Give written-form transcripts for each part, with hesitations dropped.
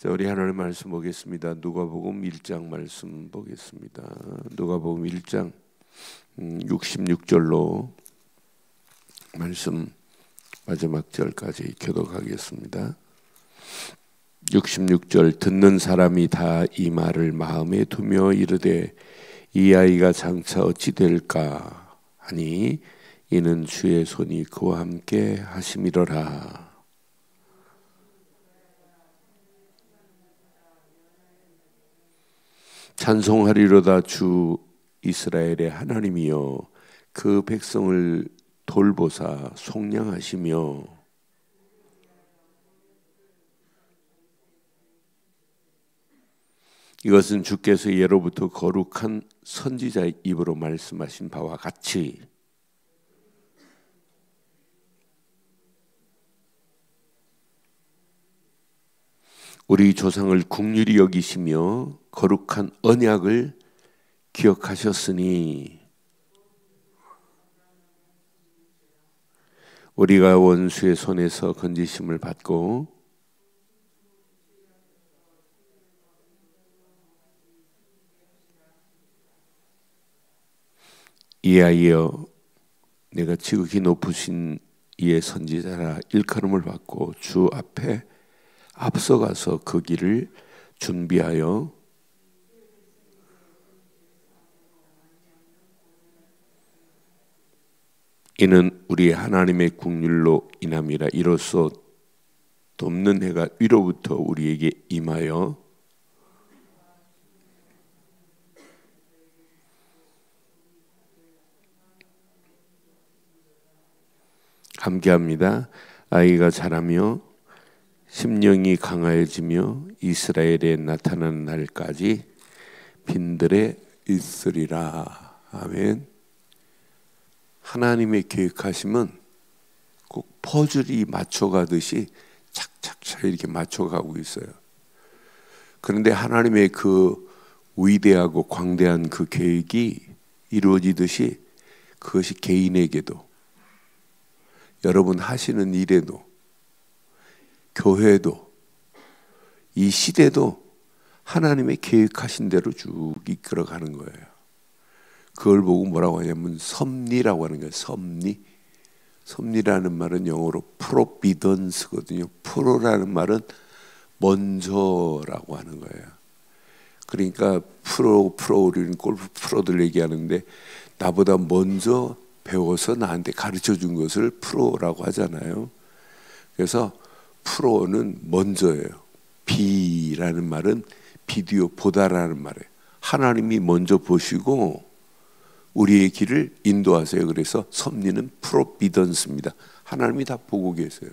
자, 우리 하나님 말씀 보겠습니다. 누가복음 1장 말씀 보겠습니다. 누가복음 1장 66절로 말씀 마지막 절까지 교독하겠습니다. 66절 듣는 사람이 다 이 말을 마음에 두며 이르되 이 아이가 장차 어찌 될까 하니 이는 주의 손이 그와 함께 하심이로라. 찬송하리로다. 주 이스라엘의 하나님이여 그 백성을 돌보사 속량하시며 이것은 주께서 예로부터 거룩한 선지자의 입으로 말씀하신 바와 같이 우리 조상을 긍휼히 여기시며 거룩한 언약을 기억하셨으니 우리가 원수의 손에서 건지심을 받고 이하여 내가 지극히 높으신 이의 선지자라 일컬음을 받고 주 앞에 앞서가서 그 길을 준비하여 이는 우리 하나님의 긍휼로 인함이라. 이로써 돕는 해가 위로부터 우리에게 임하여 함께합니다. 아이가 자라며 심령이 강하여지며 이스라엘에 나타나는 날까지 빈들에 있으리라. 아멘. 하나님의 계획하심은 꼭 퍼즐이 맞춰가듯이 착착착 이렇게 맞춰가고 있어요. 그런데 하나님의 그 위대하고 광대한 그 계획이 이루어지듯이 그것이 개인에게도, 여러분 하시는 일에도, 교회도, 이 시대도 하나님의 계획하신 대로 쭉 이끌어가는 거예요. 그걸 보고 뭐라고 하냐면 섭리라고 하는 거예요. 섭리. 섭리라는 말은 영어로 providence거든요. 프로라는 말은 먼저라고 하는 거예요. 그러니까 프로 우리는 골프 프로들 얘기하는데 나보다 먼저 배워서 나한테 가르쳐 준 것을 프로라고 하잖아요. 그래서 프로는 먼저예요. 비라는 말은 비디오 보다라는 말이에요. 하나님이 먼저 보시고 우리의 길을 인도하세요. 그래서 섭리는 프로비던스입니다. 하나님이 다 보고 계세요.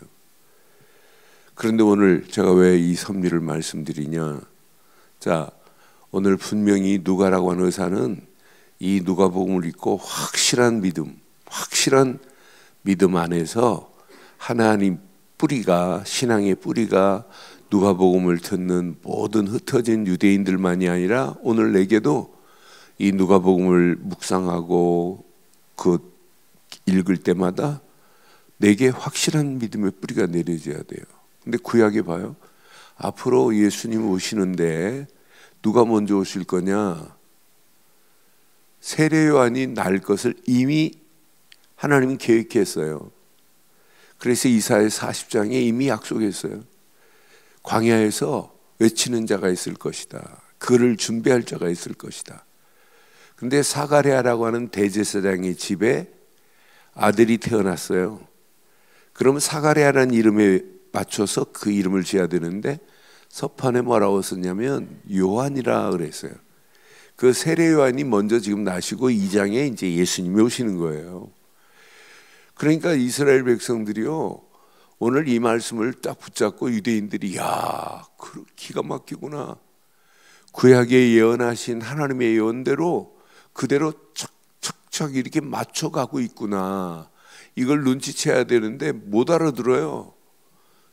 그런데 오늘 제가 왜 이 섭리를 말씀드리냐? 자, 오늘 분명히 누가라고 하는 의사는 이 누가복음을 읽고 확실한 믿음 안에서 하나님 뿌리가, 신앙의 뿌리가 누가복음을 듣는 모든 흩어진 유대인들만이 아니라 오늘 내게도 이 누가복음을 묵상하고 그 읽을 때마다 내게 확실한 믿음의 뿌리가 내려져야 돼요. 근데 구약에 봐요. 앞으로 예수님 오시는데 누가 먼저 오실 거냐? 세례 요한이 날 것을 이미 하나님은 계획했어요. 그래서 이사야 40장에 이미 약속했어요. 광야에서 외치는 자가 있을 것이다. 그를 준비할 자가 있을 것이다. 근데 사가랴라고 하는 대제사장의 집에 아들이 태어났어요. 그러면 사가랴라는 이름에 맞춰서 그 이름을 지어야 되는데 서판에 뭐라고 썼냐면 요한이라 그랬어요. 그 세례 요한이 먼저 지금 나시고 2장에 이제 예수님이 오시는 거예요. 그러니까 이스라엘 백성들이요, 오늘 이 말씀을 딱 붙잡고 유대인들이 야, 기가 막히구나. 구약에 예언하신 하나님의 예언대로 그대로 착착착 이렇게 맞춰가고 있구나. 이걸 눈치채야 되는데 못 알아들어요.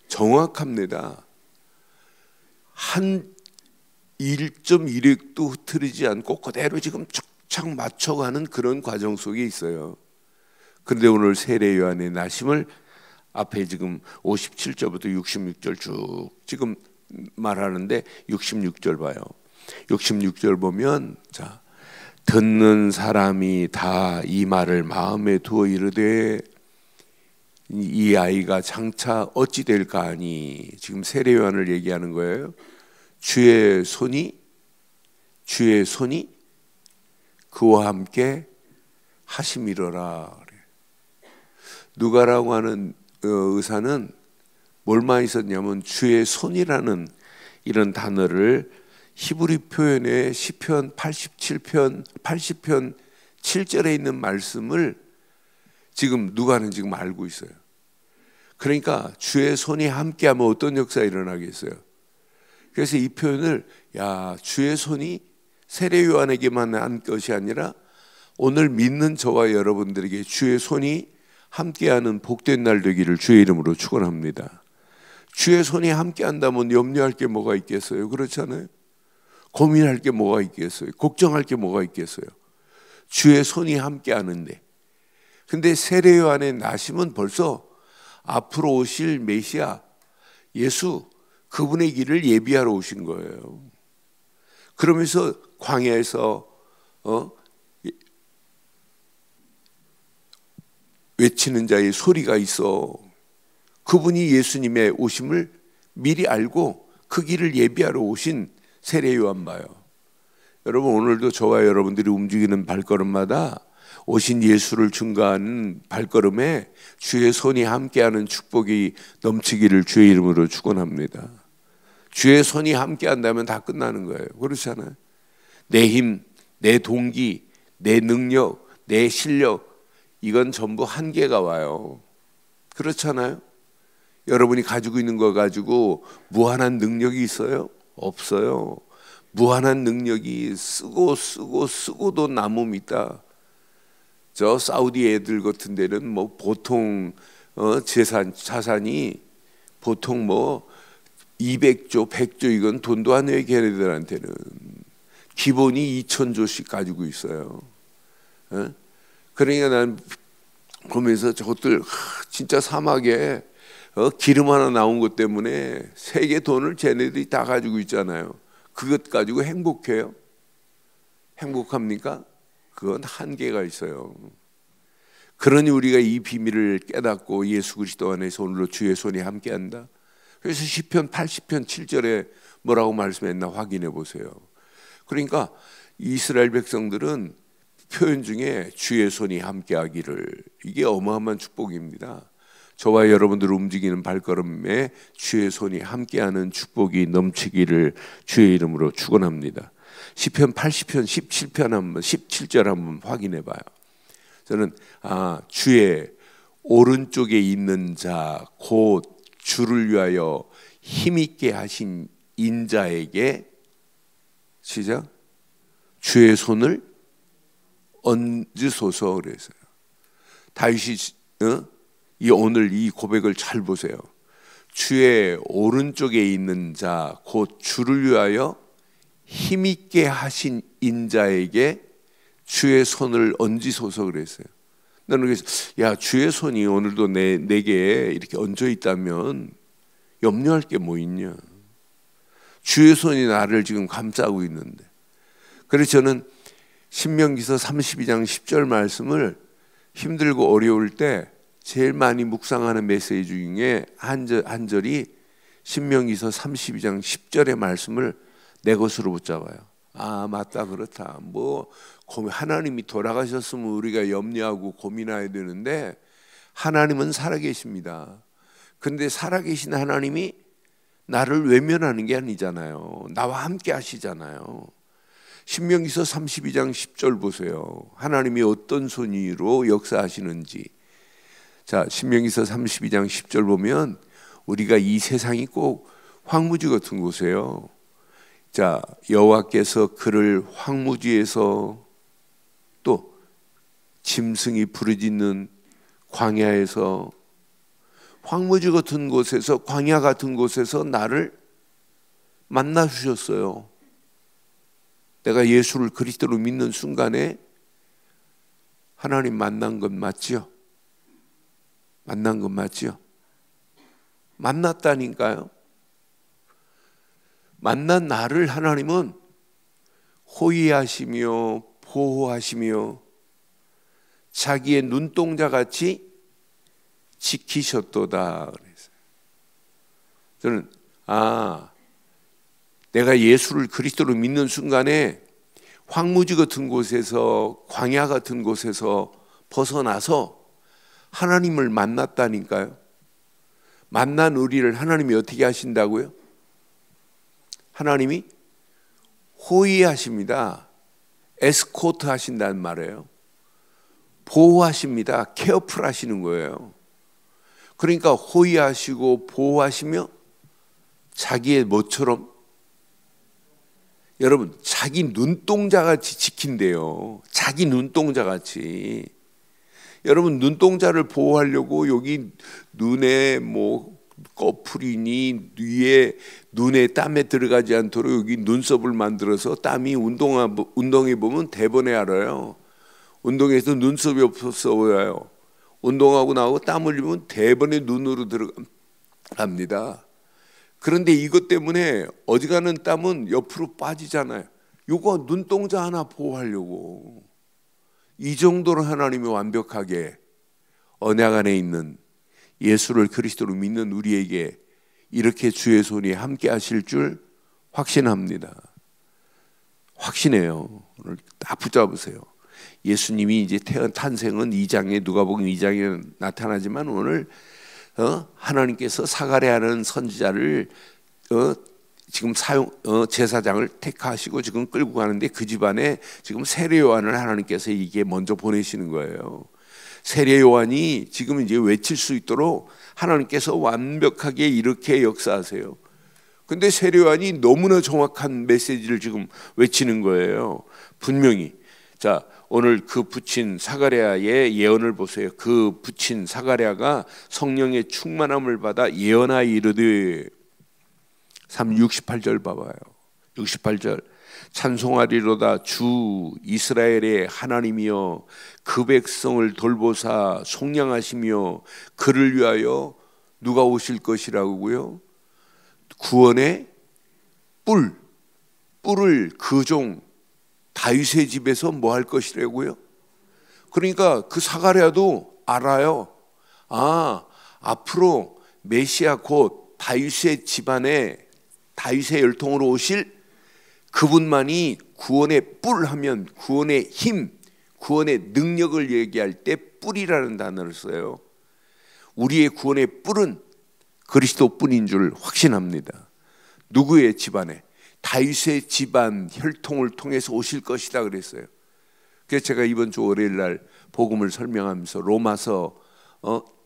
정확합니다. 한 1.1획도 흐트리지 않고 그대로 지금 착착 맞춰가는 그런 과정 속에 있어요. 그런데 오늘 세례 요한의 나심을 앞에 지금 57절부터 66절 쭉 지금 말하는데 66절 봐요. 66절 보면 자, 듣는 사람이 다 이 말을 마음에 두어 이르되 이 아이가 장차 어찌 될까 하니, 지금 세례 요한을 얘기하는 거예요. 주의 손이 그와 함께 하심이로라. 누가라고 하는 의사는 뭘 많이 썼냐면 주의 손이라는 이런 단어를 히브리 표현의 시편 87편 80편 7절에 있는 말씀을 지금 누가는 지금 알고 있어요. 그러니까 주의 손이 함께하면 어떤 역사가 일어나겠어요. 그래서 이 표현을 주의 손이 세례 요한에게만 한 것이 아니라 오늘 믿는 저와 여러분들에게 주의 손이 함께하는 복된 날 되기를 주의 이름으로 축원합니다. 주의 손이 함께한다면 염려할 게 뭐가 있겠어요? 그렇잖아요. 고민할 게 뭐가 있겠어요? 걱정할 게 뭐가 있겠어요? 주의 손이 함께하는데. 근데 세례 요한의 나심은 벌써 앞으로 오실 메시아 예수, 그분의 길을 예비하러 오신 거예요. 그러면서 광야에서 외치는 자의 소리가 있어. 그분이 예수님의 오심을 미리 알고 그 길을 예비하러 오신 세례 요한 봐요. 여러분, 오늘도 저와 여러분들이 움직이는 발걸음마다 오신 예수를 증거하는 발걸음에 주의 손이 함께하는 축복이 넘치기를 주의 이름으로 축원합니다. 주의 손이 함께한다면 다 끝나는 거예요. 그렇잖아요. 내 힘, 내 동기, 내 능력, 내 실력, 이건 전부 한계가 와요. 그렇잖아요. 여러분이 가지고 있는 거 가지고 무한한 능력이 있어요? 없어요. 무한한 능력이 쓰고도 남음이 있다. 저 사우디 애들 같은 데는 뭐 보통 자산이 보통 뭐 200조, 100조, 이건 돈도 안 해요. 걔네들한테는 기본이 2000조씩 가지고 있어요. 그러니까 난 보면서 저것들 진짜 사막에 기름 하나 나온 것 때문에 세계 돈을 쟤네들이 다 가지고 있잖아요. 그것 가지고 행복해요? 행복합니까? 그건 한계가 있어요. 그러니 우리가 이 비밀을 깨닫고 예수 그리스도 안에서 오늘로 주의 손이 함께한다. 그래서 시편 80편 7절에 뭐라고 말씀했나 확인해 보세요. 그러니까 이스라엘 백성들은 표현 중에 주의 손이 함께하기를, 이게 어마어마한 축복입니다. 저와 여러분들 움직이는 발걸음에 주의 손이 함께하는 축복이 넘치기를 주의 이름으로 축원합니다. 시편 80편 17절 한번 확인해 봐요. 저는 주의 오른쪽에 있는 자 곧 주를 위하여 힘있게 하신 인자에게 시작 주의 손을 얹으소서 그랬어요. 다윗이 오늘 이 고백을 잘 보세요. 주의 오른쪽에 있는 자 곧 주를 위하여 힘있게 하신 인자에게 주의 손을 얹으소서 그랬어요. 나는 그래서 주의 손이 오늘도 내게 이렇게 얹어 있다면 염려할 게 뭐 있냐. 주의 손이 나를 지금 감싸고 있는데. 그래서 저는 신명기서 32장 10절 말씀을 힘들고 어려울 때 제일 많이 묵상하는 메시지 중에 한 절이 신명기서 32장 10절의 말씀을 내 것으로 붙잡아요. 맞다, 그렇다. 하나님이 돌아가셨으면 우리가 염려하고 고민해야 되는데 하나님은 살아계십니다. 그런데 살아계신 하나님이 나를 외면하는 게 아니잖아요. 나와 함께 하시잖아요. 신명기서 32장 10절 보세요. 하나님이 어떤 손으로 역사하시는지. 자, 신명기서 32장 10절 보면 우리가 이 세상이 꼭 황무지 같은 곳이에요. 자, 여호와께서 그를 황무지에서 또 짐승이 부르짖는 광야에서, 황무지 같은 곳에서, 광야 같은 곳에서 나를 만나 주셨어요. 내가 예수를 그리스도로 믿는 순간에 하나님 만난 건 맞지요? 만난 건 맞지요? 만났다니까요. 만난 나를 하나님은 호위하시며 보호하시며 자기의 눈동자같이 지키셨도다 그랬어요. 저는 내가 예수를 그리스도로 믿는 순간에 황무지 같은 곳에서, 광야 같은 곳에서 벗어나서 하나님을 만났다니까요. 만난 우리를 하나님이 어떻게 하신다고요? 하나님이 호위하십니다. 에스코트 하신다는 말이에요. 보호하십니다. 케어풀 하시는 거예요. 그러니까 호위하시고 보호하시며 자기의 뭐처럼, 여러분, 자기 눈동자같이 지킨대요. 자기 눈동자같이. 여러분, 눈동자를 보호하려고 여기 눈에 뭐 꺼풀이니 위에 눈에 땀에 들어가지 않도록 여기 눈썹을 만들어서 땀이 운동해 보면 대번에 알아요. 운동에서 눈썹이 없어서 보여요. 운동하고 나고 땀 흘리면 대번에 눈으로 들어갑니다. 그런데 이것 때문에 어지간한 땀은 옆으로 빠지잖아요. 이거 눈동자 하나 보호하려고. 이 정도로 하나님이 완벽하게 언약 안에 있는 예수를 그리스도로 믿는 우리에게 이렇게 주의 손이 함께 하실 줄 확신합니다. 확신해요. 오늘 딱 붙잡으세요. 예수님이 이제 탄생은 2장에, 누가복음 2장에 나타나지만 오늘 하나님께서 사가랴라는 선지자를 지금 제사장을 택하시고 지금 끌고 가는데 그 집안에 지금 세례 요한을 하나님께서 이게 먼저 보내시는 거예요. 세례 요한이 지금 이제 외칠 수 있도록 하나님께서 완벽하게 이렇게 역사하세요. 근데 세례 요한이 너무나 정확한 메시지를 지금 외치는 거예요. 분명히. 자, 오늘 그 부친 사가랴의 예언을 보세요. 그 부친 사가랴가 성령의 충만함을 받아 예언하여 이르되, 68절 봐봐요. 68절. 찬송하리로다 주 이스라엘의 하나님이여 그 백성을 돌보사 속량하시며 그를 위하여 누가 오실 것이라고요? 구원의 뿔을 그 종 다윗의 집에서 뭐 할 것이라고요? 그러니까 그 사가랴도 알아요. 앞으로 메시아 곧 다윗의 집안에 다윗의 혈통으로 오실 그분만이 구원의 뿔 하면 구원의 힘, 구원의 능력을 얘기할 때 뿔이라는 단어를 써요. 우리의 구원의 뿔은 그리스도뿐인 줄 확신합니다. 누구의 집안에? 다윗의 집안 혈통을 통해서 오실 것이다 그랬어요. 그래서 제가 이번 주 월요일 날 복음을 설명하면서 로마서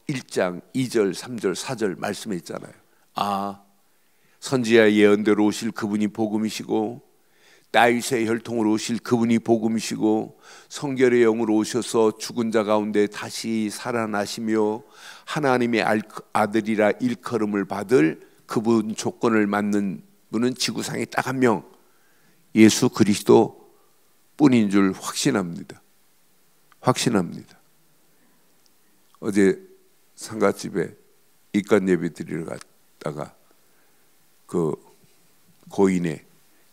1장 2절, 3절, 4절 말씀했잖아요. 선지자 예언대로 오실 그분이 복음이시고 다윗의 혈통으로 오실 그분이 복음이시고 성결의 영으로 오셔서 죽은 자 가운데 다시 살아나시며 하나님의 아들이라 일컬음을 받을 그분 조건을 맞는 분은 지구상에 딱 한 명, 예수 그리스도 뿐인 줄 확신합니다. 확신합니다. 어제 상가집에 입간 예배 드리러 갔다가 그 고인의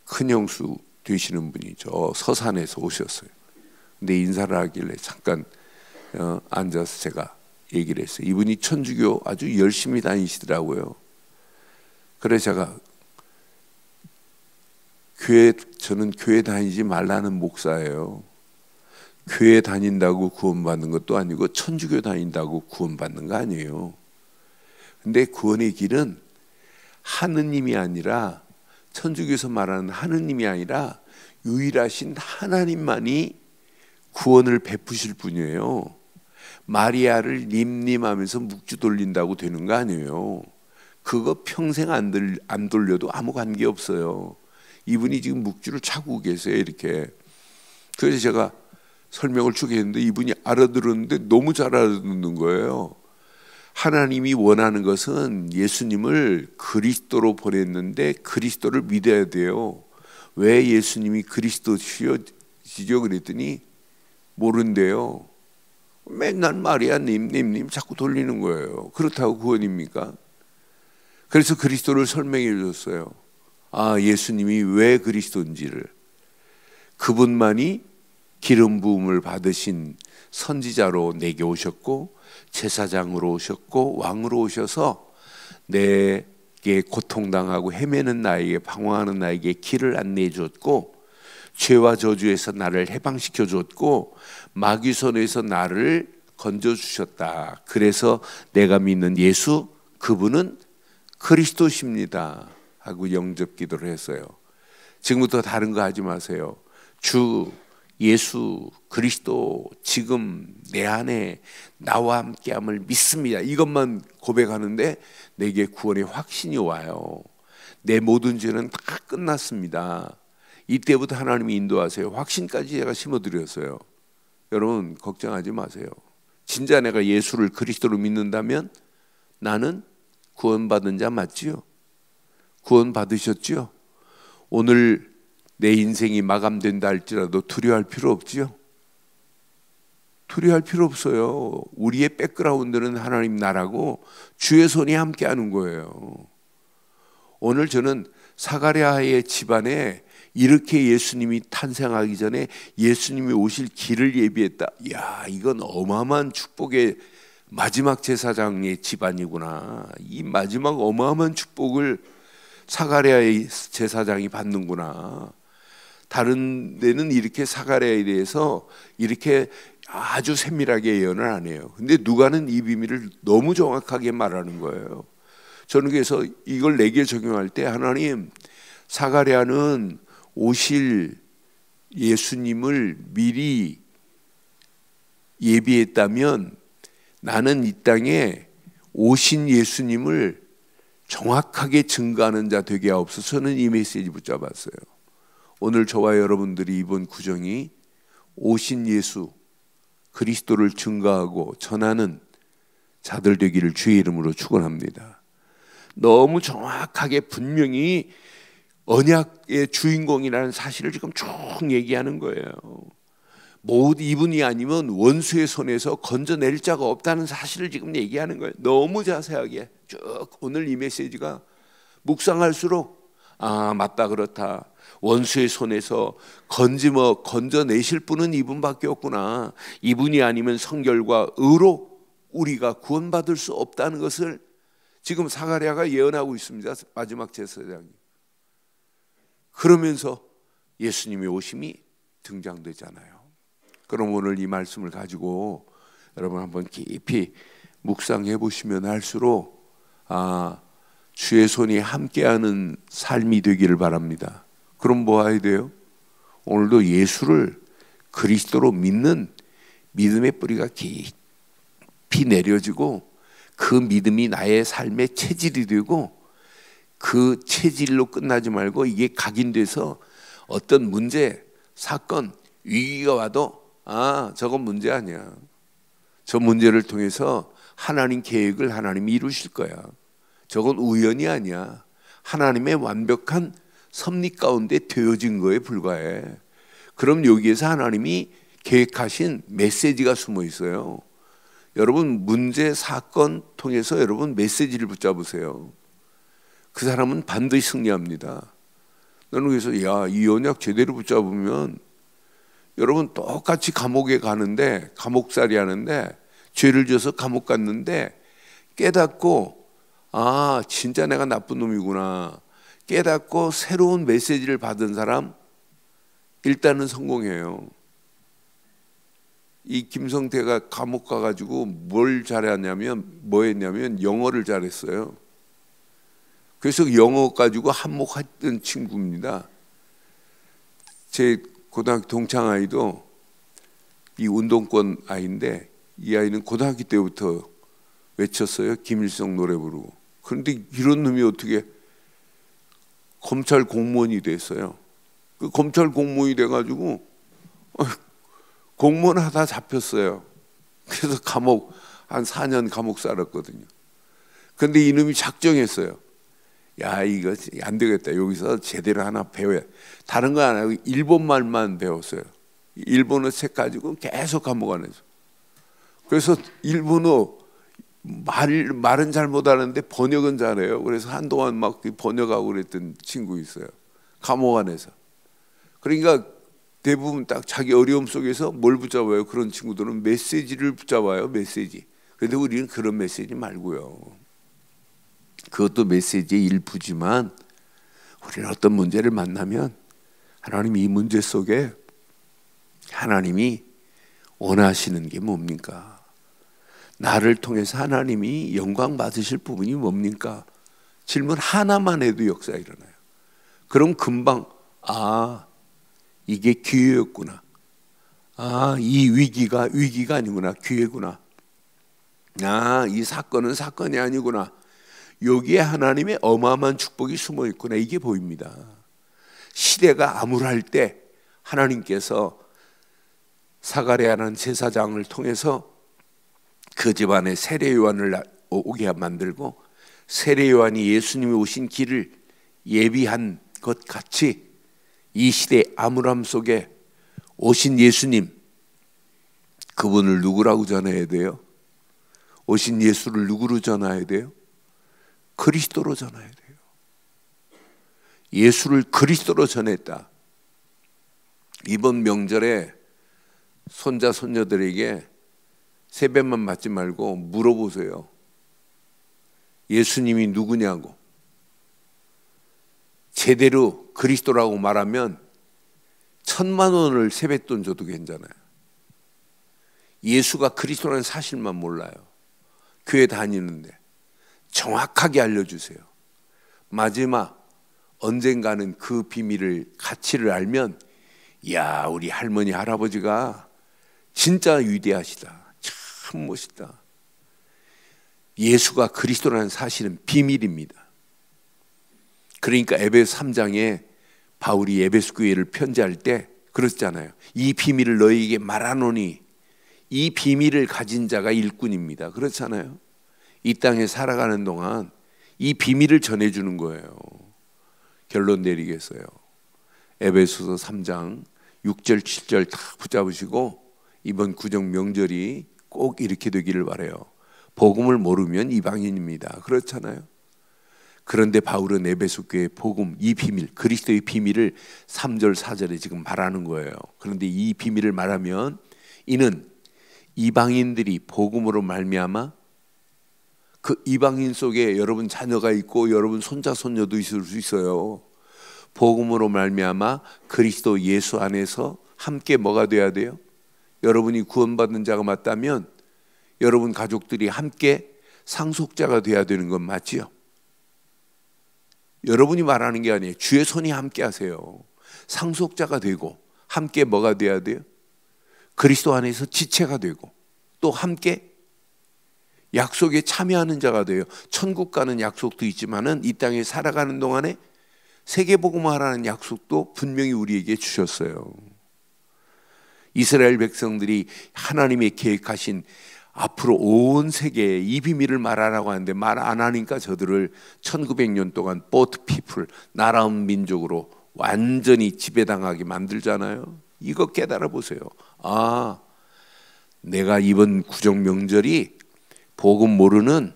큰 형수 되시는 분이 저 서산에서 오셨어요. 근데 인사를 하길래 잠깐 앉아서 제가 얘기를 했어요. 이분이 천주교 아주 열심히 다니시더라고요. 그래서 제가 저는 교회 다니지 말라는 목사예요. 교회 다닌다고 구원받는 것도 아니고 천주교 다닌다고 구원받는 거 아니에요. 근데 구원의 길은 하느님이 아니라, 천주교에서 말하는 하느님이 아니라 유일하신 하나님만이 구원을 베푸실 분이에요. 마리아를 님님하면서 묵주 돌린다고 되는 거 아니에요. 그거 평생 안 돌려도 아무 관계 없어요. 이분이 지금 묵주를 차고 계세요, 이렇게. 그래서 제가 설명을 쭉 했는데 이분이 알아들었는데 너무 잘 알아듣는 거예요. 하나님이 원하는 것은 예수님을 그리스도로 보냈는데 그리스도를 믿어야 돼요. 왜 예수님이 그리스도시죠? 그랬더니 모른대요. 맨날 마리아 님 자꾸 돌리는 거예요. 그렇다고 구원입니까? 그래서 그리스도를 설명해 줬어요. 예수님이 왜 그리스도인지를, 그분만이 기름 부음을 받으신 선지자로 내게 오셨고 제사장으로 오셨고 왕으로 오셔서 내게 고통당하고 헤매는 나에게, 방황하는 나에게 길을 안내해 줬고, 죄와 저주에서 나를 해방시켜 줬고, 마귀 손에서 나를 건져 주셨다. 그래서 내가 믿는 예수, 그분은 그리스도십니다 하고 영접 기도를 했어요. 지금부터 다른 거 하지 마세요. 주 예수 그리스도 지금 내 안에 나와 함께함을 믿습니다. 이것만 고백하는데 내게 구원의 확신이 와요. 내 모든 죄는 다 끝났습니다. 이때부터 하나님이 인도하세요. 확신까지 제가 심어드렸어요. 여러분 걱정하지 마세요. 진짜 내가 예수를 그리스도로 믿는다면 나는 구원받은 자 맞지요? 구원 받으셨지요? 오늘 내 인생이 마감된다 할지라도 두려워할 필요 없지요? 두려워할 필요 없어요. 우리의 백그라운드는 하나님 나라고 주의 손이 함께하는 거예요. 오늘 저는 사가랴의 집안에 이렇게 예수님이 탄생하기 전에 예수님이 오실 길을 예비했다. 이야, 이건 어마어마한 축복의 마지막 제사장의 집안이구나. 이 마지막 어마어마한 축복을 사가랴의 제사장이 받는구나. 다른 데는 이렇게 사가랴에 대해서 이렇게 아주 세밀하게 예언을 안 해요. 근데 누가는 이 비밀을 너무 정확하게 말하는 거예요. 저는 그래서 이걸 내게 적용할 때, 하나님, 사가랴는 오실 예수님을 미리 예비했다면 나는 이 땅에 오신 예수님을 정확하게 증거하는 자 되게 하옵소서. 저는 이 메시지 붙잡았어요. 오늘 저와 여러분들이 이번 구정이 오신 예수 그리스도를 증거하고 전하는 자들 되기를 주의 이름으로 축원합니다. 너무 정확하게 분명히 언약의 주인공이라는 사실을 지금 쭉 얘기하는 거예요. 모두 이분이 아니면 원수의 손에서 건져낼 자가 없다는 사실을 지금 얘기하는 거예요. 너무 자세하게 쭉 오늘 이 메시지가 묵상할수록 맞다, 그렇다. 원수의 손에서 건져내실 분은 이분밖에 없구나. 이분이 아니면 성결과 의로 우리가 구원받을 수 없다는 것을 지금 사가랴가 예언하고 있습니다. 마지막 제사장이. 그러면서 예수님의 오심이 등장되잖아요. 그럼 오늘 이 말씀을 가지고 여러분 한번 깊이 묵상해 보시면 할수록 주의 손이 함께하는 삶이 되기를 바랍니다. 그럼 뭐 해야 돼요? 오늘도 예수를 그리스도로 믿는 믿음의 뿌리가 깊이 내려지고 그 믿음이 나의 삶의 체질이 되고, 그 체질로 끝나지 말고 이게 각인돼서 어떤 문제, 사건, 위기가 와도 저건 문제 아니야. 저 문제를 통해서 하나님 계획을 하나님이 이루실 거야. 저건 우연이 아니야. 하나님의 완벽한 섭리 가운데 되어진 거에 불과해. 그럼 여기에서 하나님이 계획하신 메시지가 숨어 있어요. 여러분 문제, 사건 통해서 여러분 메시지를 붙잡으세요. 그 사람은 반드시 승리합니다. 나는 그래서 이 언약 제대로 붙잡으면 여러분 똑같이 감옥에 가는데, 감옥살이 하는데, 죄를 지어서 감옥 갔는데 깨닫고 진짜 내가 나쁜 놈이구나 깨닫고 새로운 메시지를 받은 사람 일단은 성공해요. 이 김성태가 감옥 가가지고 뭘 잘했냐면 영어를 잘했어요. 그래서 영어 가지고 한몫했던 친구입니다. 제 고등학교 동창 아이도 이 운동권 아이인데, 이 아이는 고등학교 때부터 외쳤어요. 김일성 노래 부르고. 그런데 이런 놈이 어떻게 검찰 공무원이 됐어요. 그 검찰 공무원이 돼가지고 공무원 하다 잡혔어요. 그래서 감옥 한 4년 감옥 살았거든요. 그런데 이놈이 작정했어요. 이거 안 되겠다. 여기서 제대로 하나 배워야. 다른 거 안 하고 일본말만 배웠어요. 일본어 책 가지고 계속 감옥 안에서. 그래서 일본어 말은 잘 못하는데 번역은 잘해요. 그래서 한동안 막 번역하고 그랬던 친구 있어요. 감옥 안에서. 그러니까 대부분 딱 자기 어려움 속에서 뭘 붙잡아요? 그런 친구들은 메시지를 붙잡아요. 메시지. 그런데 우리는 그런 메시지 말고요. 그것도 메시지의 일부지만 우리는 어떤 문제를 만나면 하나님이 이 문제 속에 하나님이 원하시는 게 뭡니까? 나를 통해서 하나님이 영광 받으실 부분이 뭡니까? 질문 하나만 해도 역사가 일어나요. 그럼 금방 이게 기회였구나. 이 위기가 아니구나. 기회구나. 이 사건은 사건이 아니구나. 여기에 하나님의 어마어마한 축복이 숨어 있구나. 이게 보입니다. 시대가 암울할 때 하나님께서 사가랴라는 제사장을 통해서 그 집안에 세례 요한을 오게 만들고 세례 요한이 예수님이 오신 길을 예비한 것 같이 이 시대의 암울함 속에 오신 예수님, 그분을 누구라고 전해야 돼요? 오신 예수를 누구로 전해야 돼요? 그리스도로 전해야 돼요. 예수를 그리스도로 전했다. 이번 명절에 손자 손녀들에게 세배만 맞지 말고 물어보세요. 예수님이 누구냐고. 제대로 그리스도라고 말하면 1,000만 원을 세뱃돈 줘도 괜찮아요. 예수가 그리스도라는 사실만 몰라요. 교회 다니는데 정확하게 알려주세요. 마지막 언젠가는 그 비밀을 가치를 알면 우리 할머니 할아버지가 진짜 위대하시다. 참 멋있다. 예수가 그리스도라는 사실은 비밀입니다. 그러니까 에베소 3장에 바울이 에베소 교회를 편지할 때 그랬잖아요. 이 비밀을 너희에게 말하노니 이 비밀을 가진 자가 일꾼입니다. 그렇잖아요. 이 땅에 살아가는 동안 이 비밀을 전해주는 거예요. 결론 내리겠어요. 에베소서 3장 6절 7절 다 붙잡으시고 이번 구정 명절이 꼭 이렇게 되기를 바라요. 복음을 모르면 이방인입니다. 그렇잖아요. 그런데 바울은 에베소 교회의 복음, 이 비밀, 그리스도의 비밀을 3절 4절에 지금 말하는 거예요. 그런데 이 비밀을 말하면 이는 이방인들이 복음으로 말미암아 그 이방인 속에 여러분 자녀가 있고 여러분 손자 손녀도 있을 수 있어요. 복음으로 말미암아 그리스도 예수 안에서 함께 뭐가 돼야 돼요? 여러분이 구원받은 자가 맞다면 여러분 가족들이 함께 상속자가 돼야 되는 건 맞지요? 여러분이 말하는 게 아니에요. 주의 손이 함께 하세요. 상속자가 되고 함께 뭐가 돼야 돼요? 그리스도 안에서 지체가 되고 또 함께 약속에 참여하는 자가 돼요. 천국 가는 약속도 있지만은 이 땅에 살아가는 동안에 세계복음화라는 약속도 분명히 우리에게 주셨어요. 이스라엘 백성들이 하나님의 계획하신 앞으로 온 세계에 이 비밀을 말하라고 하는데 말 안 하니까 저들을 1900년 동안 보트 피플, 나라운 민족으로 완전히 지배당하게 만들잖아요. 이거 깨달아 보세요. 내가 이번 구정 명절이 복음 모르는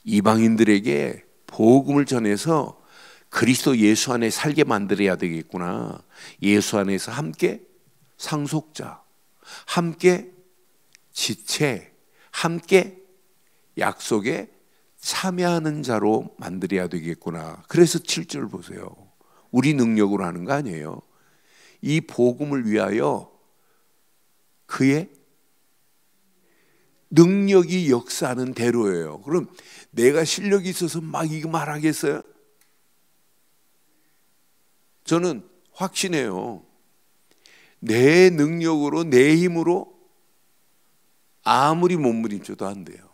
이방인들에게 복음을 전해서 그리스도 예수 안에 살게 만들어야 되겠구나. 예수 안에서 함께 상속자, 함께 지체, 함께 약속에 참여하는 자로 만들어야 되겠구나. 그래서 7절 보세요. 우리 능력으로 하는 거 아니에요. 이 복음을 위하여 그의 능력이 역사하는 대로예요. 그럼 내가 실력이 있어서 막 이거 말하겠어요? 저는 확신해요. 내 능력으로 내 힘으로 아무리 몸부림쳐도 안 돼요.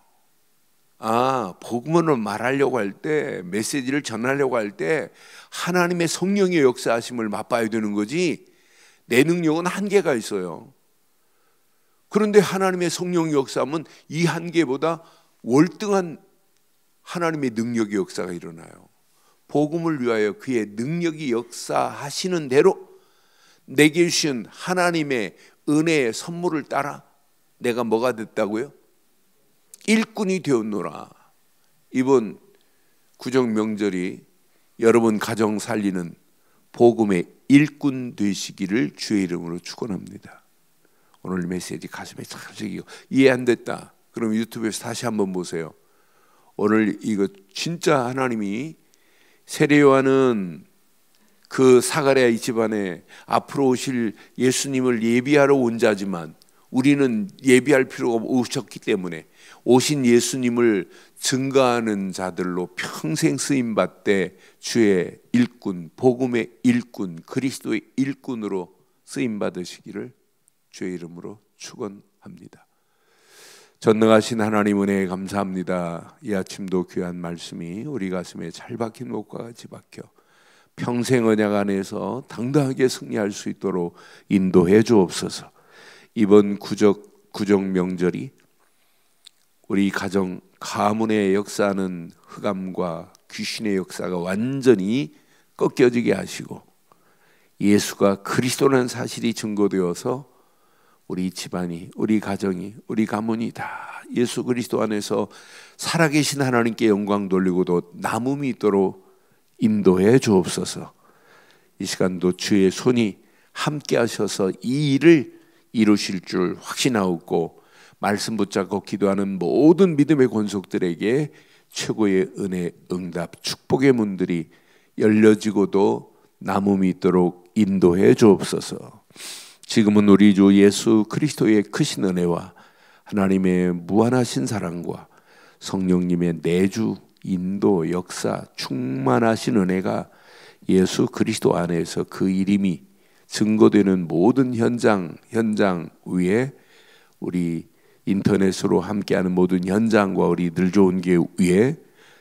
복음을 말하려고 할 때, 메시지를 전하려고 할 때 하나님의 성령의 역사하심을 맛봐야 되는 거지 내 능력은 한계가 있어요. 그런데 하나님의 성령 역사하면 이 한계보다 월등한 하나님의 능력의 역사가 일어나요. 복음을 위하여 그의 능력이 역사하시는 대로 내게 주신 하나님의 은혜의 선물을 따라 내가 뭐가 됐다고요? 일꾼이 되었노라. 이번 구정 명절이 여러분 가정 살리는 복음의 일꾼 되시기를 주의 이름으로 축원합니다. 오늘 메시지 가슴에 착착이고 이해 안 됐다 그럼 유튜브에서 다시 한번 보세요. 오늘 이거 진짜 하나님이 세례 요한은 그 사가랴 이 집안에 앞으로 오실 예수님을 예비하러 온 자지만 우리는 예비할 필요가 오셨기 때문에 오신 예수님을 증거하는 자들로 평생 쓰임받되 주의 일꾼, 복음의 일꾼, 그리스도의 일꾼으로 쓰임받으시기를 주의 이름으로 축원합니다. 전능하신 하나님 은혜에 감사합니다. 이 아침도 귀한 말씀이 우리 가슴에 잘 박힌 목과 같이 박혀 평생 언약 안에서 당당하게 승리할 수 있도록 인도해 주옵소서. 이번 구정 명절이 우리 가정 가문의 역사하는 흑암과 귀신의 역사가 완전히 꺾여지게 하시고 예수가 그리스도라는 사실이 증거되어서 우리 집안이, 우리 가정이, 우리 가문이 다 예수 그리스도 안에서 살아계신 하나님께 영광 돌리고도 남음이 있도록 인도해 주옵소서. 이 시간도 주의 손이 함께 하셔서 이 일을 이루실 줄 확신하옵고 말씀 붙잡고 기도하는 모든 믿음의 권속들에게 최고의 은혜, 응답, 축복의 문들이 열려지고도 남음이 있도록 인도해 주옵소서. 지금은 우리 주 예수 그리스도의 크신 은혜와 하나님의 무한하신 사랑과 성령님의 내주, 인도, 역사, 충만하신 은혜가 예수 그리스도 안에서 그 이름이 증거되는 모든 현장 위에 우리 인터넷으로 함께하는 모든 현장과 우리 늘 좋은 게 위에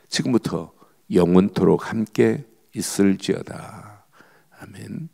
지금부터 영원토록 함께 있을지어다. 아멘.